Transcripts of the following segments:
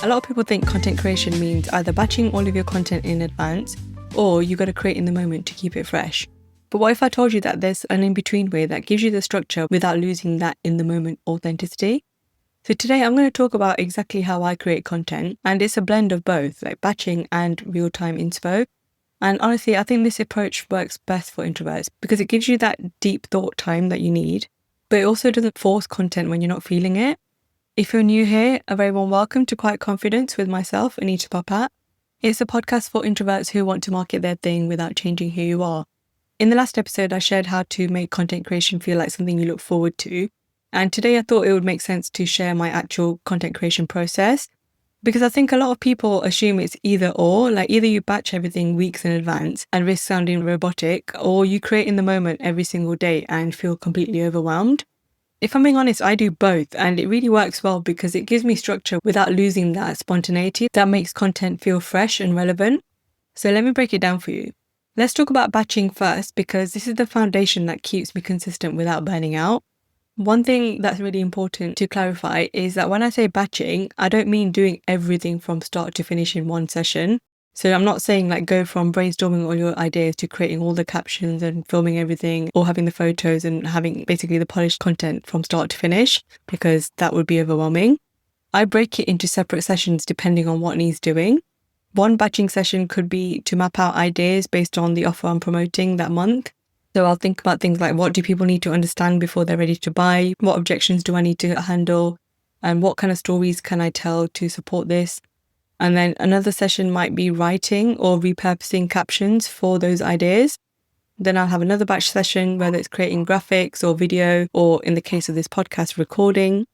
A lot of people think content creation means either batching all of your content in advance or you got to create in the moment to keep it fresh. But what if I told you that there's an in-between way that gives you the structure without losing that in the moment authenticity? So today I'm going to talk about exactly how I create content, and it's a blend of both, like batching and real-time inspo. And honestly, I think this approach works best for introverts because it gives you that deep thought time that you need, but it also doesn't force content when you're not feeling it. If you're new here, a very warm welcome to Quiet Confidence with myself, Anita Popat. It's a podcast for introverts who want to market their thing without changing who you are. In the last episode, I shared how to make content creation feel like something you look forward to. And today I thought it would make sense to share my actual content creation process, because I think a lot of people assume it's either or, like either you batch everything weeks in advance and risk sounding robotic, or you create in the moment every single day and feel completely overwhelmed. If I'm being honest, I do both, and it really works well because it gives me structure without losing that spontaneity that makes content feel fresh and relevant. So let me break it down for you. Let's talk about batching first, because this is the foundation that keeps me consistent without burning out. One thing that's really important to clarify is that when I say batching, I don't mean doing everything from start to finish in one session. So I'm not saying like go from brainstorming all your ideas to creating all the captions and filming everything or having the photos and having basically the polished content from start to finish, because that would be overwhelming. I break it into separate sessions depending on what needs doing. One batching session could be to map out ideas based on the offer I'm promoting that month. So I'll think about things like, what do people need to understand before they're ready to buy? What objections do I need to handle? And what kind of stories can I tell to support this? And then another session might be writing or repurposing captions for those ideas. Then I'll have another batch session, whether it's creating graphics or video, or in the case of this podcast, recording.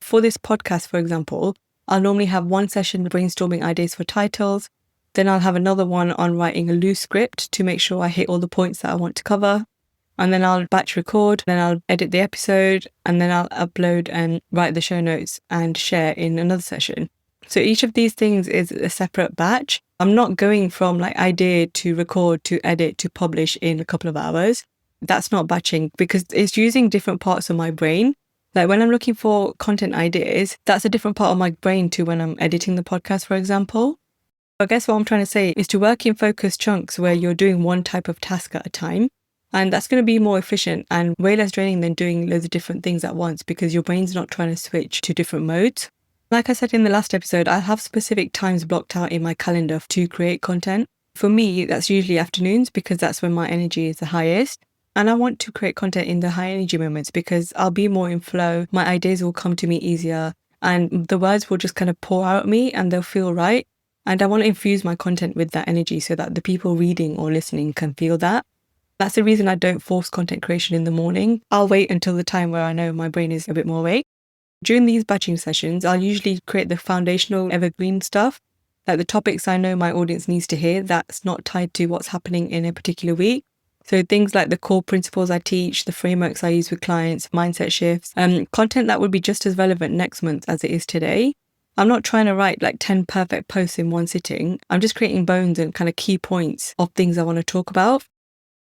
For this podcast, for example, I'll normally have one session brainstorming ideas for titles. Then I'll have another one on writing a loose script to make sure I hit all the points that I want to cover. And then I'll batch record, then I'll edit the episode, and then I'll upload and write the show notes and share in another session. So each of these things is a separate batch. I'm not going from like idea to record to edit to publish in a couple of hours. That's not batching, because it's using different parts of my brain. Like when I'm looking for content ideas, that's a different part of my brain to when I'm editing the podcast, for example. I guess what I'm trying to say is to work in focused chunks where you're doing one type of task at a time. And that's going to be more efficient and way less draining than doing loads of different things at once, because your brain's not trying to switch to different modes. Like I said in the last episode, I have specific times blocked out in my calendar to create content. For me, that's usually afternoons, because that's when my energy is the highest. And I want to create content in the high energy moments because I'll be more in flow, my ideas will come to me easier, and the words will just kind of pour out at me and they'll feel right. And I want to infuse my content with that energy so that the people reading or listening can feel that. That's the reason I don't force content creation in the morning. I'll wait until the time where I know my brain is a bit more awake. During these batching sessions, I'll usually create the foundational evergreen stuff, like the topics I know my audience needs to hear that's not tied to what's happening in a particular week. So things like the core principles I teach, the frameworks I use with clients, mindset shifts, content that would be just as relevant next month as it is today. I'm not trying to write like 10 perfect posts in one sitting. I'm just creating bones and kind of key points of things I want to talk about.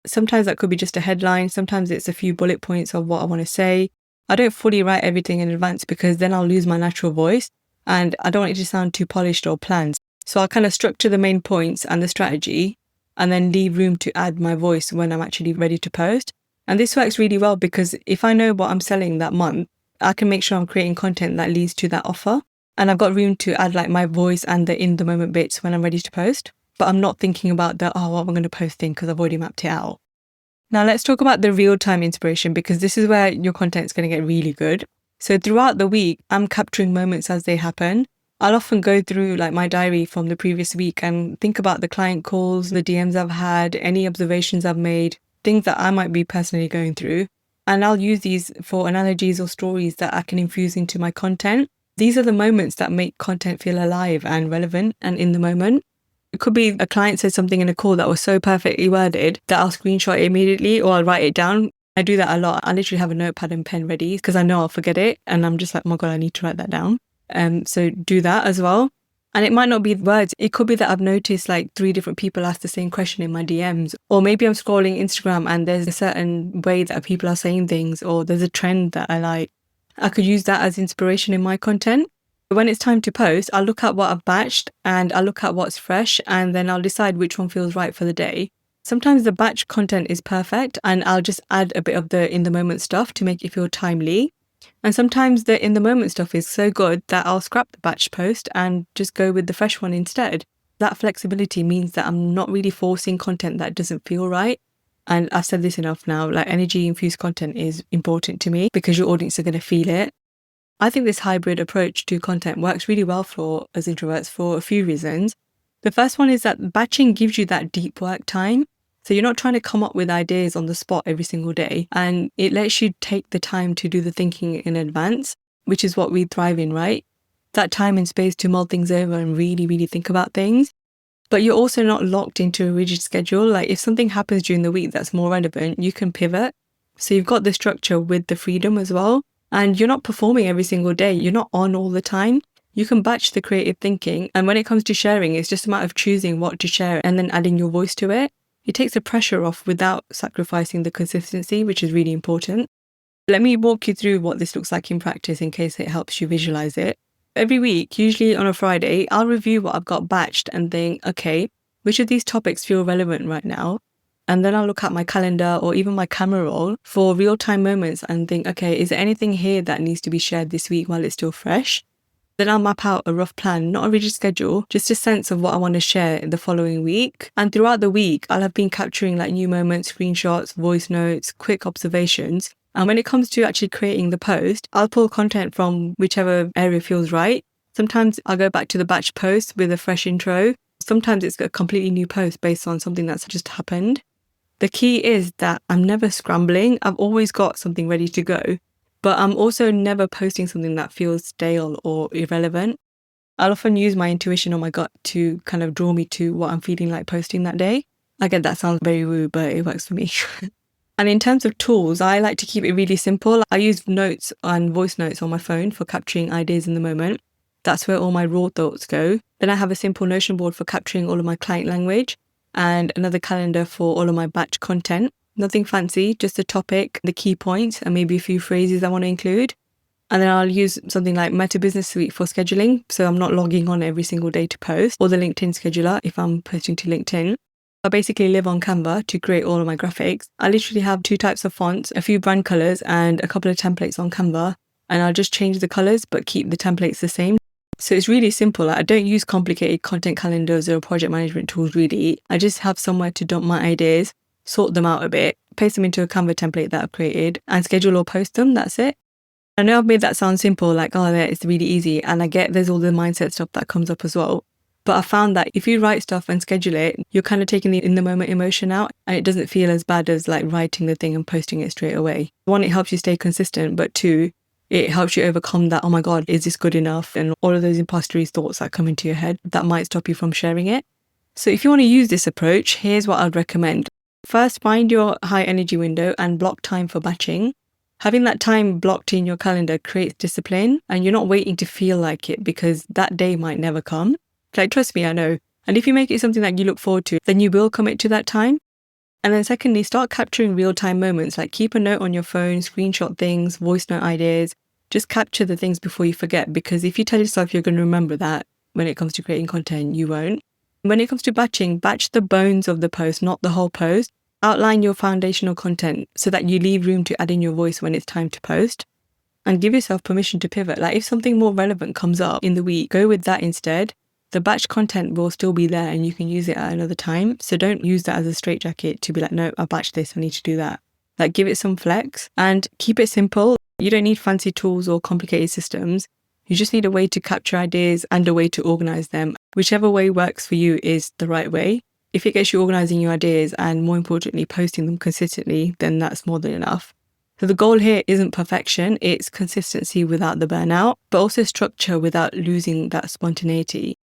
Sometimes that could be just a headline. Sometimes it's a few bullet points of what I want to say. I don't fully write everything in advance because then I'll lose my natural voice and I don't want it to sound too polished or planned. So I'll kind of structure the main points and the strategy and then leave room to add my voice when I'm actually ready to post. And this works really well because if I know what I'm selling that month, I can make sure I'm creating content that leads to that offer. And I've got room to add like my voice and the in the moment bits when I'm ready to post. But I'm not thinking about what I'm going to post thing because I've already mapped it out. Now let's talk about the real-time inspiration, because this is where your content is going to get really good. So throughout the week, I'm capturing moments as they happen. I'll often go through like my diary from the previous week and think about the client calls, the DMs I've had, any observations I've made, things that I might be personally going through. And I'll use these for analogies or stories that I can infuse into my content. These are the moments that make content feel alive and relevant and in the moment. It could be a client said something in a call that was so perfectly worded that I'll screenshot it immediately or I'll write it down. I do that a lot. I literally have a notepad and pen ready because I know I'll forget it. And I'm just like, oh my God, I need to write that down. So do that as well. And it might not be words. It could be that I've noticed like 3 different people ask the same question in my DMs. Or maybe I'm scrolling Instagram and there's a certain way that people are saying things, or there's a trend that I like. I could use that as inspiration in my content. When it's time to post, I'll look at what I've batched and I'll look at what's fresh, and then I'll decide which one feels right for the day. Sometimes the batch content is perfect and I'll just add a bit of the in the moment stuff to make it feel timely. And sometimes the in the moment stuff is so good that I'll scrap the batch post and just go with the fresh one instead. That flexibility means that I'm not really forcing content that doesn't feel right. And I've said this enough now, like energy infused content is important to me because your audience are going to feel it. I think this hybrid approach to content works really well for us introverts for a few reasons. The first one is that batching gives you that deep work time. So you're not trying to come up with ideas on the spot every single day, and it lets you take the time to do the thinking in advance, which is what we thrive in, right? That time and space to mull things over and really, really think about things. But you're also not locked into a rigid schedule. Like if something happens during the week that's more relevant, you can pivot. So you've got the structure with the freedom as well. And you're not performing every single day. You're not on all the time. You can batch the creative thinking. And when it comes to sharing, it's just a matter of choosing what to share and then adding your voice to it. It takes the pressure off without sacrificing the consistency, which is really important. Let me walk you through what this looks like in practice in case it helps you visualize it. Every week, usually on a Friday, I'll review what I've got batched and think, okay, which of these topics feel relevant right now? And then I'll look at my calendar or even my camera roll for real-time moments and think, okay, is there anything here that needs to be shared this week while it's still fresh? Then I'll map out a rough plan, not a rigid schedule, just a sense of what I want to share the following week. And throughout the week, I'll have been capturing like new moments, screenshots, voice notes, quick observations. And when it comes to actually creating the post, I'll pull content from whichever area feels right. Sometimes I'll go back to the batch post with a fresh intro. Sometimes it's a completely new post based on something that's just happened. The key is that I'm never scrambling. I've always got something ready to go, but I'm also never posting something that feels stale or irrelevant. I'll often use my intuition or my gut to kind of draw me to what I'm feeling like posting that day. I get that sounds very woo, but it works for me. And in terms of tools, I like to keep it really simple. I use notes and voice notes on my phone for capturing ideas in the moment. That's where all my raw thoughts go. Then I have a simple Notion board for capturing all of my client language and another calendar for all of my batch content. Nothing fancy, just a topic, the key points, and maybe a few phrases I want to include. And then I'll use something like Meta Business Suite for scheduling, so I'm not logging on every single day to post, or the LinkedIn scheduler if I'm posting to LinkedIn. I basically live on Canva to create all of my graphics. I literally have 2 types of fonts, a few brand colors, and a couple of templates on Canva. And I'll just change the colors, but keep the templates the same. So it's really simple. I don't use complicated content calendars or project management tools really. I just have somewhere to dump my ideas, sort them out a bit, paste them into a Canva template that I've created and schedule or post them. That's it. I know I've made that sound simple, like, oh, yeah, it's really easy. And I get there's all the mindset stuff that comes up as well. But I found that if you write stuff and schedule it, you're kind of taking the in the moment emotion out and it doesn't feel as bad as like writing the thing and posting it straight away. 1, it helps you stay consistent, but 2, it helps you overcome that, oh my God, is this good enough? And all of those imposter thoughts that come into your head that might stop you from sharing it. So if you want to use this approach, here's what I'd recommend. First, find your high energy window and block time for batching. Having that time blocked in your calendar creates discipline and you're not waiting to feel like it because that day might never come. Like, trust me, I know. And if you make it something that you look forward to, then you will commit to that time. And then secondly, start capturing real-time moments, like keep a note on your phone, screenshot things, voice note ideas. Just capture the things before you forget, because if you tell yourself you're going to remember that when it comes to creating content, you won't. When it comes to batching, batch the bones of the post, not the whole post. Outline your foundational content so that you leave room to add in your voice when it's time to post. And give yourself permission to pivot. Like if something more relevant comes up in the week, go with that instead. The batch content will still be there and you can use it at another time. So don't use that as a straitjacket to be like, no, I batched this, I need to do that. Like give it some flex and keep it simple. You don't need fancy tools or complicated systems. You just need a way to capture ideas and a way to organize them. Whichever way works for you is the right way. If it gets you organizing your ideas and more importantly, posting them consistently, then that's more than enough. So the goal here isn't perfection, it's consistency without the burnout, but also structure without losing that spontaneity.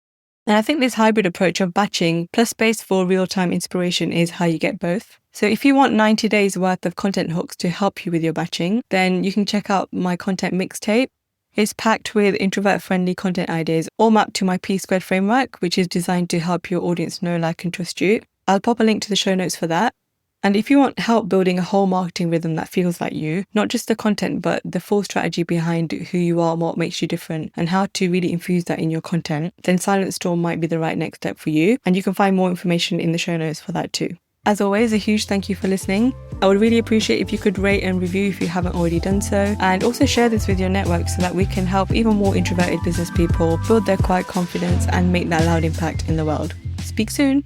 And I think this hybrid approach of batching plus space for real-time inspiration is how you get both. So if you want 90 days worth of content hooks to help you with your batching, then you can check out my content mixtape. It's packed with introvert-friendly content ideas, all mapped to my P-squared framework, which is designed to help your audience know, like, and trust you. I'll pop a link to the show notes for that. And if you want help building a whole marketing rhythm that feels like you, not just the content, but the full strategy behind who you are and what makes you different and how to really infuse that in your content, then Silent Storm might be the right next step for you. And you can find more information in the show notes for that too. As always, a huge thank you for listening. I would really appreciate if you could rate and review if you haven't already done so, and also share this with your network so that we can help even more introverted business people build their quiet confidence and make that loud impact in the world. Speak soon.